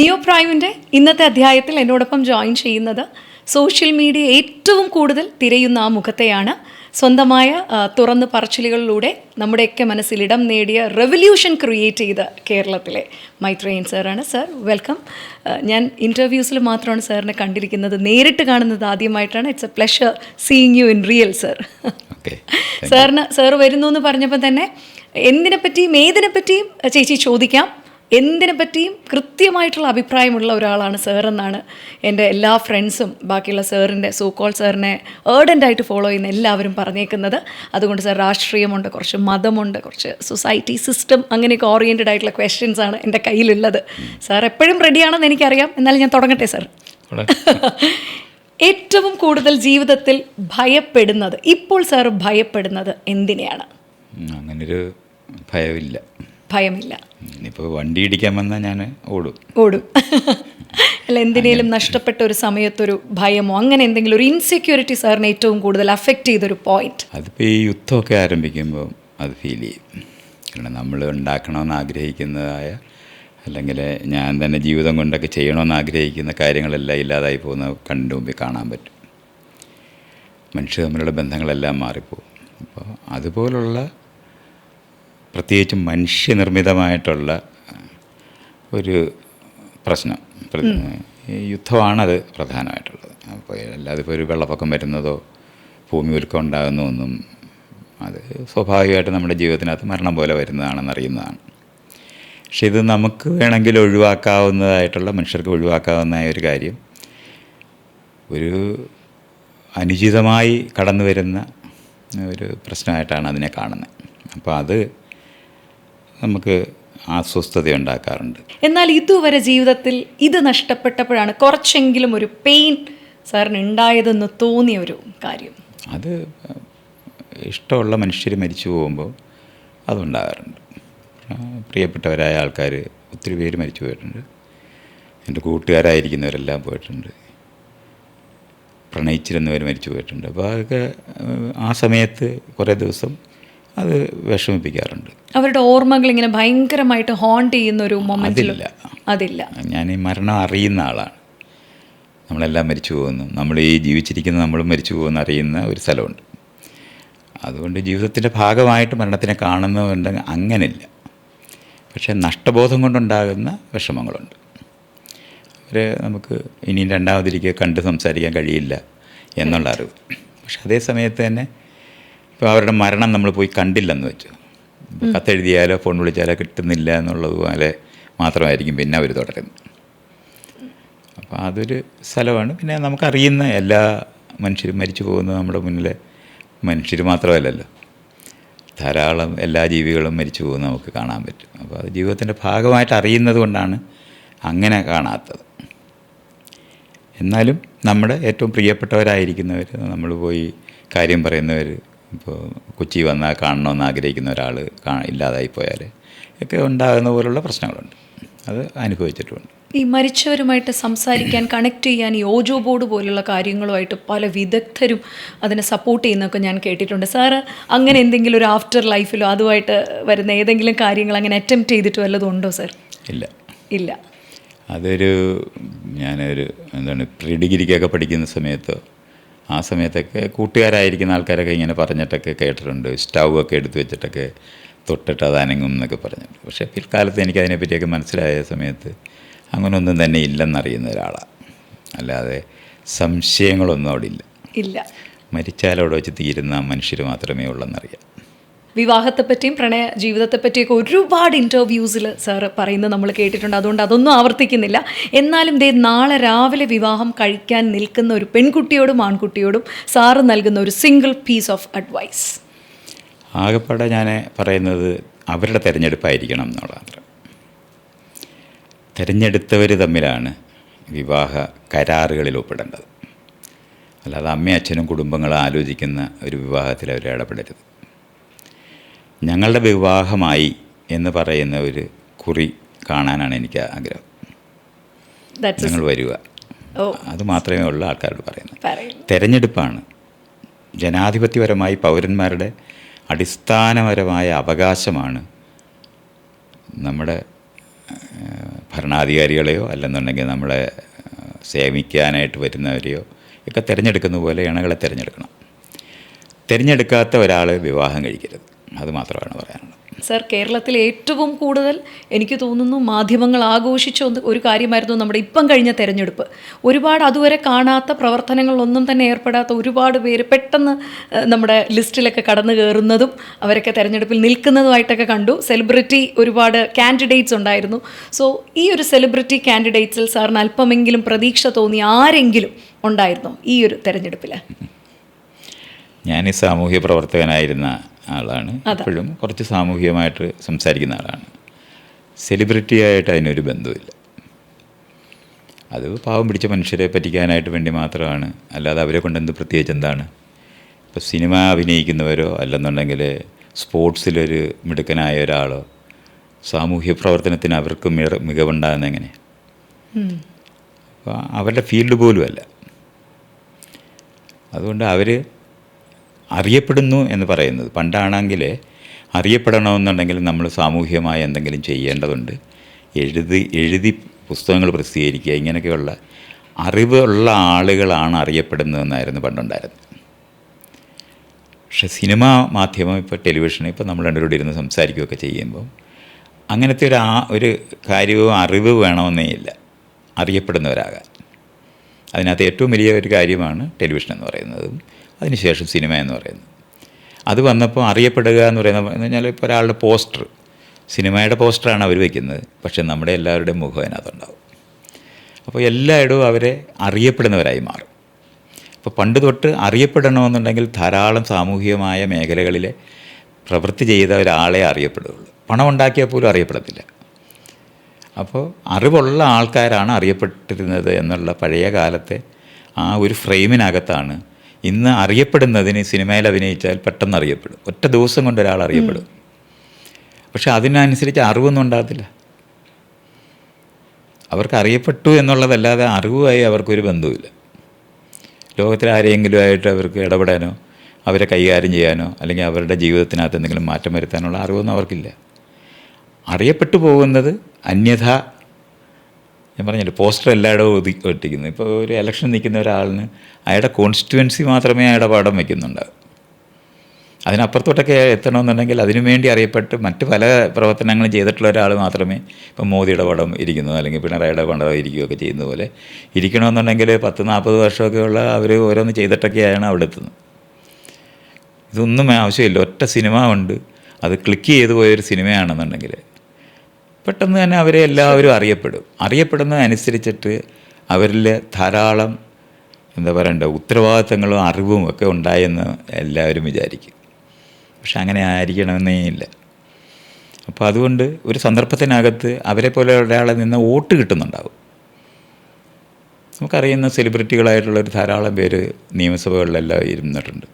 നിയോ പ്രൈമിൻ്റെ ഇന്നത്തെ അധ്യായത്തിൽ എന്നോടൊപ്പം ജോയിൻ ചെയ്യുന്നത് സോഷ്യൽ മീഡിയ ഏറ്റവും കൂടുതൽ തിരയുന്ന ആ മുഖത്തെയാണ്. സ്വന്തമായ തുറന്നു പറച്ചിലുകളിലൂടെ നമ്മുടെയൊക്കെ മനസ്സിൽ ഇടം നേടിയ റെവല്യൂഷൻ ക്രിയേറ്റ് ചെയ്ത കേരളത്തിലെ മൈത്രേയൻ സാറാണ്. Sir welcome. ഞാൻ ഇൻ്റർവ്യൂസിൽ മാത്രമാണ് സാറിനെ കണ്ടിരിക്കുന്നത്, നേരിട്ട് കാണുന്നത് ആദ്യമായിട്ടാണ്. It's A pleasure seeing you in real sir. Sir വരുന്നു എന്ന് പറഞ്ഞപ്പോൾ തന്നെ എന്തിനെപ്പറ്റിയും ഏതിനെപ്പറ്റിയും ചേച്ചി ചോദിക്കാം, എന്തിനെപ്പറ്റിയും കൃത്യമായിട്ടുള്ള അഭിപ്രായമുള്ള ഒരാളാണ് സാറെന്നാണ് എൻ്റെ എല്ലാ ഫ്രണ്ട്സും ബാക്കിയുള്ള സാറിൻ്റെ സോക്കോൾ സാറിനെ ഏർഡൻ്റായിട്ട് ഫോളോ ചെയ്യുന്ന എല്ലാവരും പറഞ്ഞേക്കുന്നത്. അതുകൊണ്ട് സാർ രാഷ്ട്രീയമുണ്ട്, കുറച്ച് മതമുണ്ട്, കുറച്ച് സൊസൈറ്റി സിസ്റ്റം, അങ്ങനെയൊക്കെ ഓറിയൻറ്റഡ് ആയിട്ടുള്ള ക്വസ്റ്റ്യൻസാണ് എൻ്റെ കയ്യിലുള്ളത്. സാർ എപ്പോഴും റെഡിയാണെന്ന് എനിക്കറിയാം. എന്നാലും ഞാൻ തുടങ്ങട്ടെ സാർ. ഏറ്റവും കൂടുതൽ ജീവിതത്തിൽ ഭയപ്പെടുന്നത്, ഇപ്പോൾ സാർ ഭയപ്പെടുന്നത് എന്തിനെയാണ്? അങ്ങനൊരു ഭയമില്ല. ഭയമില്ല. ഇപ്പോൾ വണ്ടി ഇടിക്കാൻ വന്നാൽ ഞാൻ ഓടും. അല്ല, എന്തിനേലും നഷ്ടപ്പെട്ട ഒരു സമയത്തൊരു ഭയമോ അങ്ങനെ എന്തെങ്കിലും ഒരു ഇൻസെക്യൂരിറ്റി സാറിന് ഏറ്റവും കൂടുതൽ അഫക്റ്റ് ചെയ്തൊരു പോയിന്റ്? അതിപ്പോൾ ഈ യുദ്ധമൊക്കെ ആരംഭിക്കുമ്പോൾ അത് ഫീൽ ചെയ്യും. കാരണം നമ്മൾ ഉണ്ടാക്കണമെന്ന് ആഗ്രഹിക്കുന്നതായ, അല്ലെങ്കിൽ ഞാൻ തന്നെ ജീവിതം കൊണ്ടൊക്കെ ചെയ്യണമെന്ന് ആഗ്രഹിക്കുന്ന കാര്യങ്ങളെല്ലാം ഇല്ലാതായി പോകുന്ന കണ്ണിൻ്റെ മുമ്പിൽ കാണാൻ പറ്റും. മനുഷ്യ തമ്മിലുള്ള ബന്ധങ്ങളെല്ലാം മാറിപ്പോകും. അപ്പോൾ അതുപോലുള്ള പ്രത്യേകിച്ചും മനുഷ്യനിർമ്മിതമായിട്ടുള്ള ഒരു പ്രശ്നം, യുദ്ധമാണത് പ്രധാനമായിട്ടുള്ളത്. അപ്പോൾ അല്ലാതെ ഇപ്പോൾ ഒരു വെള്ളപ്പൊക്കം വരുന്നതോ ഭൂമി ഉൽക്കം ഉണ്ടാകുന്നതൊന്നും അത് സ്വാഭാവികമായിട്ട് നമ്മുടെ ജീവിതത്തിനകത്ത് മരണം പോലെ വരുന്നതാണെന്ന് അറിയുന്നതാണ്. പക്ഷെ ഇത് നമുക്ക് വേണമെങ്കിൽ ഒഴിവാക്കാവുന്നതായിട്ടുള്ള, മനുഷ്യർക്ക് ഒഴിവാക്കാവുന്നതായ ഒരു കാര്യം, ഒരു അനുചിതമായി കടന്നു വരുന്ന ഒരു പ്രശ്നമായിട്ടാണ് അതിനെ കാണുന്നത്. അപ്പോൾ അത് നമുക്ക് അസ്വസ്ഥത ഉണ്ടാക്കാറുണ്ട്. എന്നാൽ ഇതുവരെ ജീവിതത്തിൽ ഇത് നഷ്ടപ്പെട്ടപ്പോഴാണ് കുറച്ചെങ്കിലും ഒരു പെയിൻ സാറിന് ഉണ്ടായതെന്ന് തോന്നിയ ഒരു കാര്യം? അത് ഇഷ്ടമുള്ള മനുഷ്യർ മരിച്ചു പോകുമ്പോൾ അതുണ്ടാകാറുണ്ട്. പ്രിയപ്പെട്ടവരായ ആൾക്കാർ ഒത്തിരി പേര് മരിച്ചു പോയിട്ടുണ്ട്. എൻ്റെ കൂട്ടുകാരായിരിക്കുന്നവരെല്ലാം പോയിട്ടുണ്ട്. പ്രണയിച്ചിരുന്നവർ മരിച്ചു പോയിട്ടുണ്ട്. അപ്പോൾ അതൊക്കെ ആ സമയത്ത് കുറേ ദിവസം അത് വിഷമിപ്പിക്കാറുണ്ട്. അവരുടെ ഓർമ്മകൾ ഇങ്ങനെ ഭയങ്കരമായിട്ട് ഹോണ്ട് ചെയ്യുന്ന ഒരു മൊമെന്റ് അതില്ല. ഞാൻ ഈ മരണം അറിയുന്ന ആളാണ്. നമ്മളെല്ലാം മരിച്ചു പോകുന്നു, നമ്മൾ ഈ ജീവിച്ചിരിക്കുന്ന നമ്മളും മരിച്ചു പോകുന്ന അറിയുന്ന ഒരു സ്ഥലമുണ്ട്. അതുകൊണ്ട് ജീവിതത്തിൻ്റെ ഭാഗമായിട്ട് മരണത്തിനെ കാണുന്നതുണ്ടെങ്കിൽ അങ്ങനെയില്ല. പക്ഷേ നഷ്ടബോധം കൊണ്ടുണ്ടാകുന്ന വിഷമങ്ങളുണ്ട്. അവരെ നമുക്ക് ഇനിയും രണ്ടാമതിരിക്കുക കണ്ട് സംസാരിക്കാൻ കഴിയില്ല എന്നുള്ള അറിവ്. പക്ഷെ അതേ സമയത്ത് തന്നെ ഇപ്പോൾ അവരുടെ മരണം നമ്മൾ പോയി കണ്ടില്ലെന്ന് വെച്ചു, കത്തെഴുതിയാലോ ഫോൺ വിളിച്ചാലോ കിട്ടുന്നില്ല എന്നുള്ളതുപോലെ മാത്രമായിരിക്കും പിന്നെ അവർ തുടരുന്നത്. അപ്പോൾ അതൊരു സ്ഥലമാണ്. പിന്നെ നമുക്കറിയുന്ന എല്ലാ മനുഷ്യരും മരിച്ചു പോകുന്നത് നമ്മുടെ മുന്നിലെ മനുഷ്യർ മാത്രമല്ലല്ലോ, ധാരാളം എല്ലാ ജീവികളും മരിച്ചു പോകുന്നത് നമുക്ക് കാണാൻ പറ്റും. അപ്പോൾ അത് ജീവിതത്തിൻ്റെ ഭാഗമായിട്ട് അറിയുന്നത് കൊണ്ടാണ് അങ്ങനെ കാണാത്തത്. എന്നാലും നമ്മുടെ ഏറ്റവും പ്രിയപ്പെട്ടവരായിരിക്കുന്നവർ, നമ്മൾ പോയി കാര്യം പറയുന്നവർ, ഇപ്പോൾ കൊച്ചി വന്നാൽ കാണണമെന്ന് ആഗ്രഹിക്കുന്ന ഒരാൾ ഇല്ലാതായിപ്പോയാൽ ഒക്കെ ഉണ്ടാകുന്ന പോലുള്ള പ്രശ്നങ്ങളുണ്ട്. അത് അനുഭവിച്ചിട്ടുമുണ്ട്. ഈ മരിച്ചവരുമായിട്ട് സംസാരിക്കാൻ, കണക്ട് ചെയ്യാൻ ഈ ഓജോ ബോർഡ് പോലുള്ള കാര്യങ്ങളുമായിട്ട് പല വിദഗ്ധരും അതിനെ സപ്പോർട്ട് ചെയ്യുന്നതൊക്കെ ഞാൻ കേട്ടിട്ടുണ്ട്. സാറ് അങ്ങനെ എന്തെങ്കിലും ഒരു ആഫ്റ്റർ ലൈഫിലോ അതുമായിട്ട് വരുന്ന ഏതെങ്കിലും കാര്യങ്ങൾ അങ്ങനെ അറ്റംപ്റ്റ് ചെയ്തിട്ട് വല്ലതും ഉണ്ടോ സാർ? ഇല്ല. അതൊരു ഞാനൊരു പ്രീ ഡിഗ്രിക്കൊക്കെ പഠിക്കുന്ന സമയത്ത്, ആ സമയത്തൊക്കെ കൂട്ടുകാരായിരിക്കുന്ന ആൾക്കാരൊക്കെ ഇങ്ങനെ പറഞ്ഞിട്ടൊക്കെ കേട്ടിട്ടുണ്ട്. സ്റ്റൗവൊക്കെ എടുത്ത് വെച്ചിട്ടൊക്കെ തൊട്ടിട്ട് അത് അനങ്ങും എന്നൊക്കെ പറഞ്ഞിട്ട്. പക്ഷേ പിൽക്കാലത്ത് എനിക്കതിനെപ്പറ്റിയൊക്കെ മനസ്സിലായ സമയത്ത് അങ്ങനെയൊന്നും തന്നെ ഇല്ലെന്നറിയുന്ന ഒരാളാണ്. അല്ലാതെ സംശയങ്ങളൊന്നും അവിടെ ഇല്ല. മരിച്ചാലവിടെ വെച്ച് തീരുന്ന മനുഷ്യർ മാത്രമേ ഉള്ളെന്നറിയാം. വിവാഹത്തെപ്പറ്റിയും പ്രണയ ജീവിതത്തെപ്പറ്റിയൊക്കെ ഒരുപാട് ഇൻ്റർവ്യൂസിൽ സാറ് പറയുന്നത് നമ്മൾ കേട്ടിട്ടുണ്ട്. അതുകൊണ്ട് അതൊന്നും ആവർത്തിക്കുന്നില്ല. എന്നാലും നാളെ രാവിലെ വിവാഹം കഴിക്കാൻ നിൽക്കുന്ന ഒരു പെൺകുട്ടിയോടും ആൺകുട്ടിയോടും സാറ് നൽകുന്ന ഒരു സിംഗിൾ പീസ് ഓഫ് അഡ്വൈസ്? ആകെപ്പാടെ ഞാൻ പറയുന്നത് അവരുടെ തിരഞ്ഞെടുപ്പായിരിക്കണം എന്നുള്ളതാണ്. തിരഞ്ഞെടുത്തവർ തമ്മിലാണ് വിവാഹ കരാറുകളിൽ ഒപ്പിടേണ്ടത്. അല്ലാതെ അമ്മയും അച്ഛനും കുടുംബങ്ങളും ആലോചിക്കുന്ന ഒരു വിവാഹത്തിൽ അവർ ഇടപെടരുത്. ഞങ്ങളുടെ വിവാഹമായി എന്ന് പറയുന്ന ഒരു കുറി കാണാനാണ് എനിക്ക് ആഗ്രഹം. നിങ്ങൾ വരിക, അത് മാത്രമേ ഉള്ളൂ ആൾക്കാരോട് പറയുന്നത്. തെരഞ്ഞെടുപ്പാണ് ജനാധിപത്യപരമായി പൗരന്മാരുടെ അടിസ്ഥാനപരമായ അവകാശമാണ് നമ്മുടെ ഭരണാധികാരികളെയോ അല്ലെന്നുണ്ടെങ്കിൽ നമ്മളെ സേവിക്കാനായിട്ട് വരുന്നവരെയോ ഒക്കെ തിരഞ്ഞെടുക്കുന്ന പോലെ ഇണകളെ തിരഞ്ഞെടുക്കണം. തിരഞ്ഞെടുക്കാത്ത ഒരാൾ വിവാഹം കഴിക്കരുത്. അത് മാത്രമാണ് പറയാനുള്ളത്. സർ, കേരളത്തിൽ ഏറ്റവും കൂടുതൽ എനിക്ക് തോന്നുന്നു മാധ്യമങ്ങൾ ആഘോഷിച്ച ഒരു കാര്യമായിരുന്നു നമ്മുടെ ഇപ്പം കഴിഞ്ഞ തെരഞ്ഞെടുപ്പ്. ഒരുപാട് അതുവരെ കാണാത്ത പ്രവർത്തനങ്ങളിലൊന്നും തന്നെ ഏർപ്പെടാത്ത ഒരുപാട് പേര് പെട്ടെന്ന് നമ്മുടെ ലിസ്റ്റിലൊക്കെ കടന്നു കയറുന്നതും അവരൊക്കെ തെരഞ്ഞെടുപ്പിൽ നിൽക്കുന്നതുമായിട്ടൊക്കെ കണ്ടു. സെലിബ്രിറ്റി ഒരുപാട് കാൻഡിഡേറ്റ്സ് ഉണ്ടായിരുന്നു. സോ ഈ ഒരു സെലിബ്രിറ്റി കാൻഡിഡേറ്റ്സിൽ സാറിന് അല്പമെങ്കിലും പ്രതീക്ഷ തോന്നി ആരെങ്കിലും ഉണ്ടായിരുന്നോ ഈ ഒരു തെരഞ്ഞെടുപ്പിൽ? ഞാൻ സാമൂഹ്യ പ്രവർത്തകനായിരുന്ന ആളാണ്. ഇപ്പോഴും കുറച്ച് സാമൂഹികമായിട്ട് സംസാരിക്കുന്ന ആളാണ്. സെലിബ്രിറ്റിയായിട്ട് അതിനൊരു ബന്ധമില്ല. അത് പാവം പിടിച്ച മനുഷ്യരെ പറ്റിക്കാനായിട്ട് വേണ്ടി മാത്രമാണ്. അല്ലാതെ അവരെ കൊണ്ട് എന്ത് പ്രത്യേകിച്ച് എന്താണ്? ഇപ്പോൾ സിനിമ അഭിനയിക്കുന്നവരോ അല്ലെന്നുണ്ടെങ്കിൽ സ്പോർട്സിലൊരു മിടുക്കനായ ഒരാളോ സാമൂഹ്യ പ്രവർത്തനത്തിന് അവർക്ക് മികവുണ്ടാകുന്ന എങ്ങനെ? അപ്പോൾ അവരുടെ ഫീൽഡ് പോലും അല്ല. അതുകൊണ്ട് അവർ അറിയപ്പെടുന്നു എന്ന് പറയുന്നത്, പണ്ടാണെങ്കിൽ അറിയപ്പെടണമെന്നുണ്ടെങ്കിൽ നമ്മൾ സാമൂഹികമായ എന്തെങ്കിലും ചെയ്യേണ്ടതുണ്ട്, എഴുതി പുസ്തകങ്ങൾ പ്രസിദ്ധീകരിക്കുക, ഇങ്ങനെയൊക്കെയുള്ള അറിവുള്ള ആളുകളാണ് അറിയപ്പെടുന്നതെന്നായിരുന്നു പണ്ടുണ്ടായിരുന്നത്. പക്ഷെ സിനിമാ മാധ്യമം, ഇപ്പോൾ ടെലിവിഷൻ, ഇപ്പോൾ നമ്മൾ രണ്ടുപേരോട് ഇരുന്ന് സംസാരിക്കുകയൊക്കെ ചെയ്യുമ്പോൾ അങ്ങനത്തെ ഒരു കാര്യവും അറിവ് വേണമെന്നേ ഇല്ല അറിയപ്പെടുന്നവരാകാൻ. അതിനകത്ത് ഏറ്റവും വലിയ ഒരു കാര്യമാണ് ടെലിവിഷൻ എന്ന് പറയുന്നതും അതിനുശേഷം സിനിമ എന്ന് പറയുന്നത്. അത് വന്നപ്പോൾ അറിയപ്പെടുക എന്ന് പറയുന്നത് പറഞ്ഞാൽ ഇപ്പോൾ ഒരാളുടെ പോസ്റ്റർ, സിനിമയുടെ പോസ്റ്ററാണ് അവർ വയ്ക്കുന്നത്, പക്ഷേ നമ്മുടെ എല്ലാവരുടെയും മുഖം അതിനകത്തുണ്ടാവും. അപ്പോൾ എല്ലായിടവും അവരെ അറിയപ്പെടുന്നവരായി മാറും. അപ്പോൾ പണ്ട് തൊട്ട് അറിയപ്പെടണമെന്നുണ്ടെങ്കിൽ ധാരാളം സാമൂഹികമായ മേഖലകളിലെ പ്രവൃത്തി ചെയ്ത ഒരാളെ അറിയപ്പെടുകയുള്ളൂ. പണം ഉണ്ടാക്കിയാൽ പോലും അറിയപ്പെടത്തില്ല. അപ്പോൾ അറിവുള്ള ആൾക്കാരാണ് അറിയപ്പെട്ടിരുന്നത് എന്നുള്ള പഴയ കാലത്തെ ആ ഒരു ഫ്രെയിമിനകത്താണ് ഇന്ന് അറിയപ്പെടുന്നതിന്. സിനിമയിൽ അഭിനയിച്ചാൽ പെട്ടെന്ന് അറിയപ്പെടും, ഒറ്റ ദിവസം കൊണ്ട് ഒരാൾ അറിയപ്പെടും. പക്ഷെ അതിനനുസരിച്ച് അറിവൊന്നും ഉണ്ടാകത്തില്ല. അവർക്ക് അറിയപ്പെട്ടു എന്നുള്ളതല്ലാതെ അറിവുമായി അവർക്കൊരു ബന്ധവുമില്ല. ലോകത്തിൽ ആരെങ്കിലുമായിട്ട് അവർക്ക് ഇടപെടാനോ അവരെ കൈകാര്യം ചെയ്യാനോ അല്ലെങ്കിൽ അവരുടെ ജീവിതത്തിനകത്ത് എന്തെങ്കിലും മാറ്റം വരുത്താനുള്ള അറിവൊന്നും അവർക്കില്ല. അറിയപ്പെട്ടു പോകുന്നത് അന്യഥ. ഞാൻ പറഞ്ഞില്ല, പോസ്റ്റർ എല്ലായിടവും ഒട്ടിക്കുന്നു. ഇപ്പോൾ ഒരു ഇലക്ഷൻ നിൽക്കുന്ന ഒരാളിന് അയാളുടെ കോൺസ്റ്റിറ്റ്യുവൻസി മാത്രമേ അയാളുടെ പടം വയ്ക്കുന്നുണ്ടാവും. അതിനപ്പുറത്തോട്ടൊക്കെ എത്തണമെന്നുണ്ടെങ്കിൽ അതിനുവേണ്ടി അറിയപ്പെട്ട് മറ്റ് പല പ്രവർത്തനങ്ങളും ചെയ്തിട്ടുള്ള ഒരാൾ മാത്രമേ ഇപ്പം മോദിയുടെ പടം ഇരിക്കുന്നു അല്ലെങ്കിൽ പിണറായിയുടെ പടം ഇരിക്കുകയൊക്കെ ചെയ്യുന്ന പോലെ ഇരിക്കണമെന്നുണ്ടെങ്കിൽ 10-40 വർഷമൊക്കെ ഉള്ള അവർ ഓരോന്ന് ചെയ്തിട്ടൊക്കെയാണ് അവിടെ എത്തുന്നത്. ഇതൊന്നും ആവശ്യമില്ല. ഒറ്റ സിനിമ കൊണ്ട് അത് ക്ലിക്ക് ചെയ്തു പോയൊരു സിനിമയാണെന്നുണ്ടെങ്കിൽ പെട്ടെന്ന് തന്നെ അവരെ എല്ലാവരും അറിയപ്പെടും. അറിയപ്പെടുന്നതനുസരിച്ചിട്ട് അവരിൽ ധാരാളം എന്താ പറയണ്ട ഉത്തരവാദിത്തങ്ങളും അറിവും ഒക്കെ ഉണ്ടായെന്ന് എല്ലാവരും വിചാരിക്കും. പക്ഷെ അങ്ങനെ ആയിരിക്കണമെന്നേ ഇല്ല. അപ്പോൾ അതുകൊണ്ട് ഒരു സന്ദർഭത്തിനകത്ത് അവരെ പോലെ ഒരാളെ നിന്ന് വോട്ട് കിട്ടുന്നുണ്ടാവും. നമുക്കറിയുന്ന സെലിബ്രിറ്റികളായിട്ടുള്ളൊരു ധാരാളം പേര് നിയമസഭകളിലെല്ലാം ഇരുന്നിട്ടുണ്ട്.